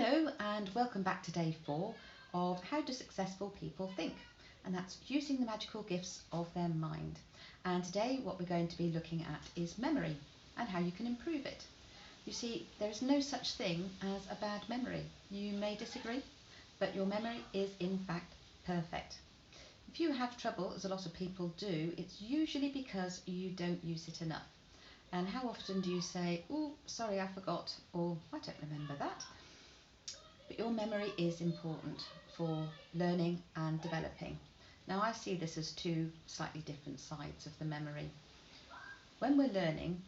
Hello and welcome back to day 4 of How Do Successful People Think? And that's using the magical gifts of their mind. And today what we're going to be looking at is memory and how you can improve it. You see, there is no such thing as a bad memory. You may disagree, but your memory is in fact perfect. If you have trouble, as a lot of people do, it's usually because you don't use it enough. And how often do you say, "Oh, sorry, I forgot," or "I don't remember that"? But your memory is important for learning and developing. Now, I see this as two slightly different sides of the memory. When we're learning,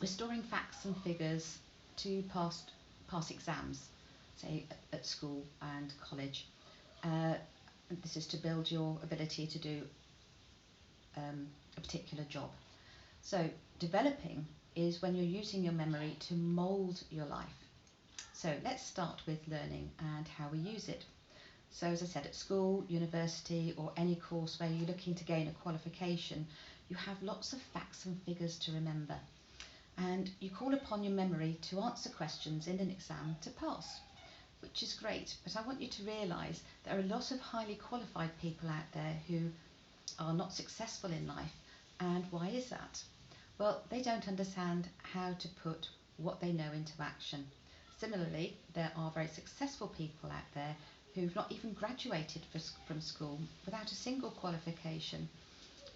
we're storing facts and figures to pass exams, say at school and college. This is to build your ability to do a particular job. So developing is when you're using your memory to mould your life. So let's start with learning and how we use it. So as I said, at school, university, or any course where you're looking to gain a qualification, you have lots of facts and figures to remember. And you call upon your memory to answer questions in an exam to pass, which is great. But I want you to realise there are a lot of highly qualified people out there who are not successful in life. And why is that? Well, they don't understand how to put what they know into action. Similarly, there are very successful people out there who've not even graduated from school without a single qualification,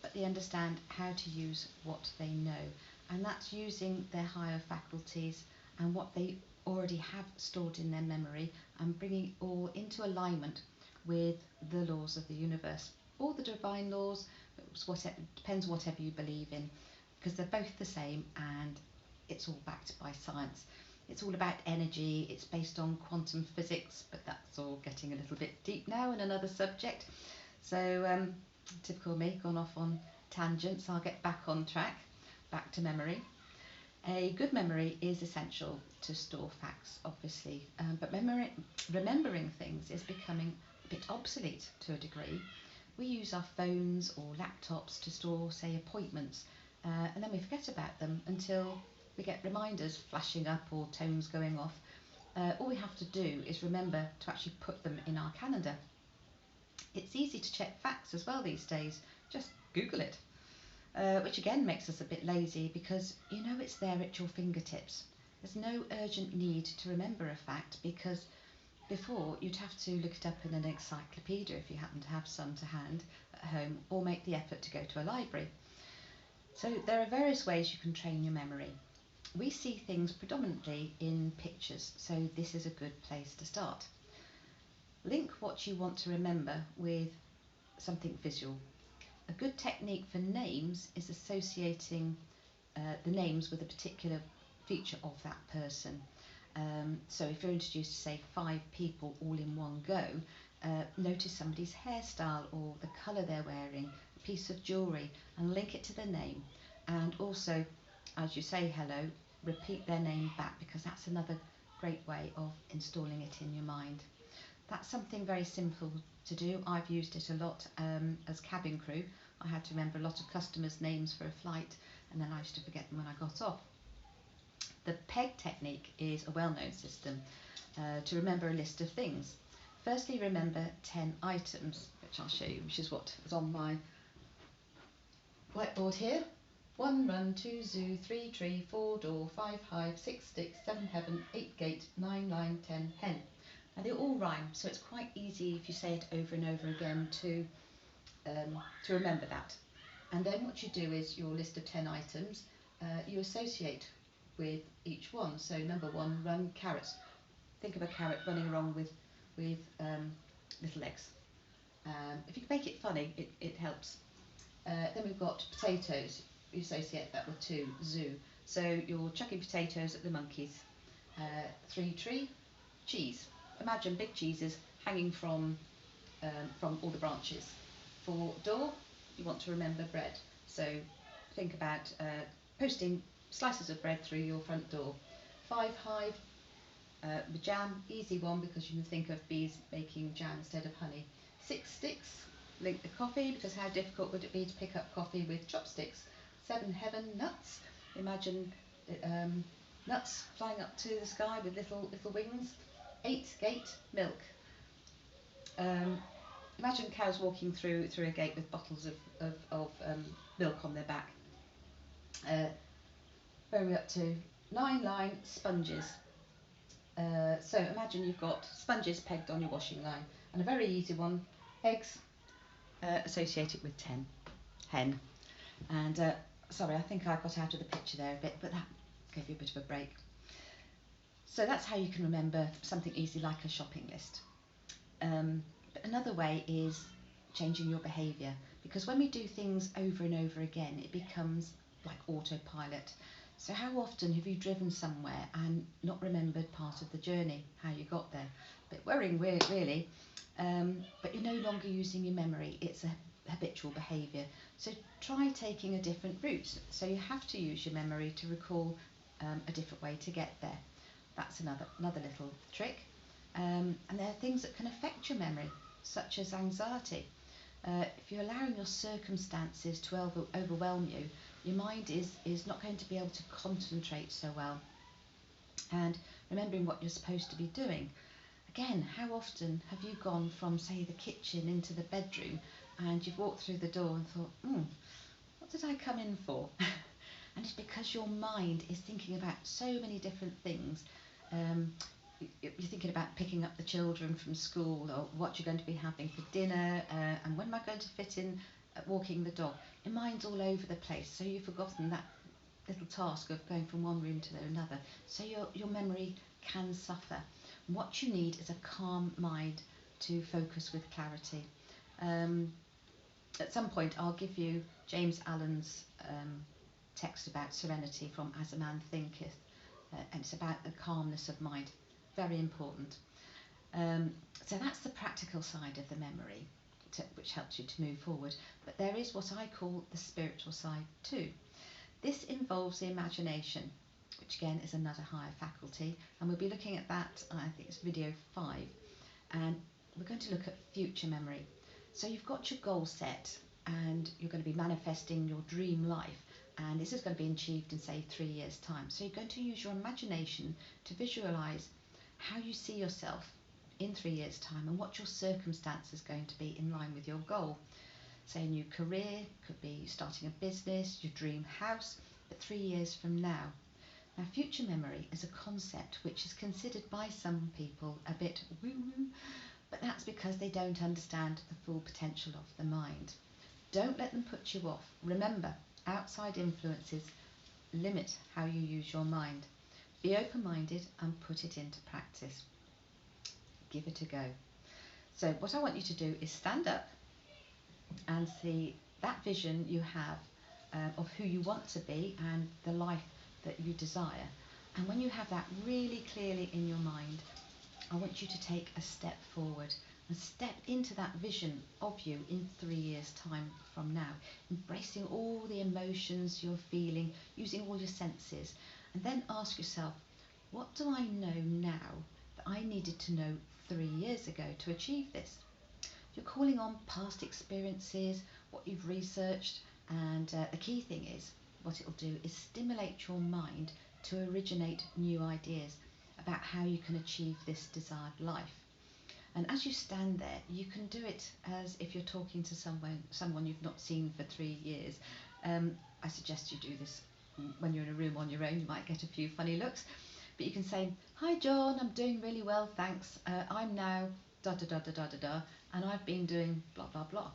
but they understand how to use what they know, and that's using their higher faculties and what they already have stored in their memory and bringing it all into alignment with the laws of the universe, or the divine laws. Depends whatever you believe in, because they're both the same and it's all backed by science. It's all about energy, it's based on quantum physics, but that's all getting a little bit deep now in another subject. So typical me, gone off on tangents. I'll get back on track, back to memory. A good memory is essential to store facts, obviously, but remembering things is becoming a bit obsolete to a degree. We use our phones or laptops to store, say, appointments, and then we forget about them until we get reminders flashing up or tones going off. All we have to do is remember to actually put them in our calendar. It's easy to check facts as well these days, just Google it, which again makes us a bit lazy because you know it's there at your fingertips. There's no urgent need to remember a fact, because before you'd have to look it up in an encyclopedia if you happen to have some to hand at home, or make the effort to go to a library. So there are various ways you can train your memory. We see things predominantly in pictures, so this is a good place to start. Link what you want to remember with something visual. A good technique for names is associating the names with a particular feature of that person. So if you're introduced to, say, 5 people all in one go, notice somebody's hairstyle or the colour they're wearing, a piece of jewellery, and link it to the name. And also, as you say hello, repeat their name back, because that's another great way of installing it in your mind. That's something very simple to do. I've used it a lot as cabin crew. I had to remember a lot of customers' names for a flight, and then I used to forget them when I got off. The PEG technique is a well-known system to remember a list of things. Firstly, remember 10 items, which I'll show you, which is what is on my whiteboard here. 1 run, 2 zoo, 3 tree, 4 door, 5 hive, 6 sticks, 7 heaven, 8 gate, 9 line, 10 hen. Now they all rhyme, so it's quite easy if you say it over and over again to remember that. And then what you do is your list of 10 items you associate with each one. So number 1, run, carrots. Think of a carrot running along with little legs. If you can make it funny, it helps. Then we've got potatoes. You associate that with 2, zoo. So you're chucking potatoes at the monkeys. 3 tree, cheese. Imagine big cheeses hanging from all the branches. 4 door, you want to remember bread. So think about posting slices of bread through your front door. 5 hive, the jam, easy one because you can think of bees making jam instead of honey. 6 sticks, link the coffee, because how difficult would it be to pick up coffee with chopsticks? 7 heaven, nuts. Imagine nuts flying up to the sky with little wings. 8 gate milk. Um, Imagine cows walking through a gate with bottles of milk on their back. Where are we up to? 9 line sponges. So imagine you've got sponges pegged on your washing line, and a very easy one, eggs associated with hen. And sorry, I think I got out of the picture there a bit, but that gave you a bit of a break. So that's how you can remember something easy like a shopping list. But another way is changing your behaviour, because when we do things over and over again, it becomes like autopilot. So how often have you driven somewhere and not remembered part of the journey, how you got there? A bit worrying, really. But you're no longer using your memory. It's a habitual behaviour. So try taking a different route. So you have to use your memory to recall a different way to get there. That's another little trick. And there are things that can affect your memory, such as anxiety. If you're allowing your circumstances to overwhelm you, your mind is not going to be able to concentrate so well. And remembering what you're supposed to be doing. Again, how often have you gone from, say, the kitchen into the bedroom, and you've walked through the door and thought, what did I come in for? And it's because your mind is thinking about so many different things. You're thinking about picking up the children from school, or what you're going to be having for dinner, and when am I going to fit in walking the dog. Your mind's all over the place, so you've forgotten that little task of going from one room to another. So your memory can suffer. What you need is a calm mind to focus with clarity. At some point I'll give you James Allen's text about serenity from As a Man Thinketh, and it's about the calmness of mind. Very important. So that's the practical side of the memory, which helps you to move forward. But there is what I call the spiritual side too. This involves the imagination, which again is another higher faculty, and we'll be looking at that, I think it's video 5, and we're going to look at future memory. So you've got your goal set, and you're going to be manifesting your dream life, and this is going to be achieved in, say, 3 years' time. So you're going to use your imagination to visualise how you see yourself in 3 years' time, and what your circumstance is going to be in line with your goal. Say a new career, could be starting a business, your dream house, but 3 years from now. Now, future memory is a concept which is considered by some people a bit woo-woo, but that's because they don't understand the full potential of the mind. Don't let them put you off. Remember, outside influences limit how you use your mind. Be open-minded and put it into practice. Give it a go. So what I want you to do is stand up and see that vision you have of who you want to be and the life that you desire. And when you have that really clearly in your mind, I want you to take a step forward and step into that vision of you in 3 years' time from now, embracing all the emotions you're feeling, using all your senses, and then ask yourself, what do I know now that I needed to know 3 years ago to achieve this? You're calling on past experiences, what you've researched, and the key thing is, what it'll do is stimulate your mind to originate new ideas about how you can achieve this desired life. And as you stand there, you can do it as if you're talking to someone you've not seen for 3 years. I suggest you do this when you're in a room on your own. You might get a few funny looks, but you can say, "Hi John, I'm doing really well, thanks. I'm now da da da da da da da, and I've been doing blah blah blah."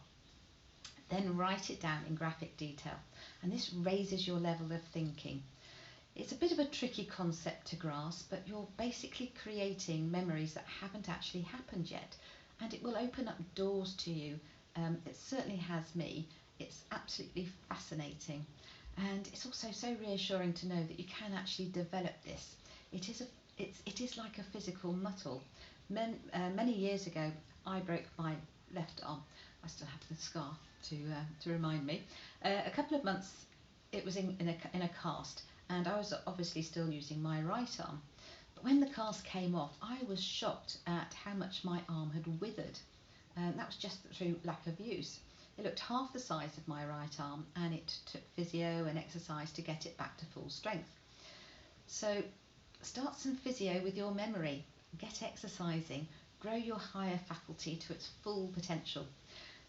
Then write it down in graphic detail, and this raises your level of thinking. It's a bit of a tricky concept to grasp, but you're basically creating memories that haven't actually happened yet, and it will open up doors to you. It certainly has me. It's absolutely fascinating, and it's also so reassuring to know that you can actually develop this. It is like a physical muscle. Many years ago, I broke my left arm. I still have the scar to remind me. A couple of months, it was in a cast, and I was obviously still using my right arm. But when the cast came off, I was shocked at how much my arm had withered. That was just through lack of use. It looked half the size of my right arm, and it took physio and exercise to get it back to full strength. So start some physio with your memory, get exercising, grow your higher faculty to its full potential.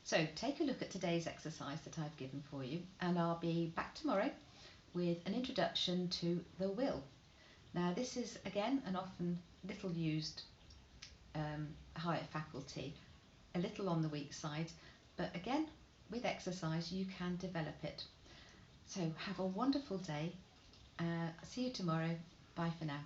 So take a look at today's exercise that I've given for you, and I'll be back tomorrow with an introduction to the will. Now this is again an often little used higher faculty, a little on the weak side, but again with exercise you can develop it. So have a wonderful day. See you tomorrow. Bye for now.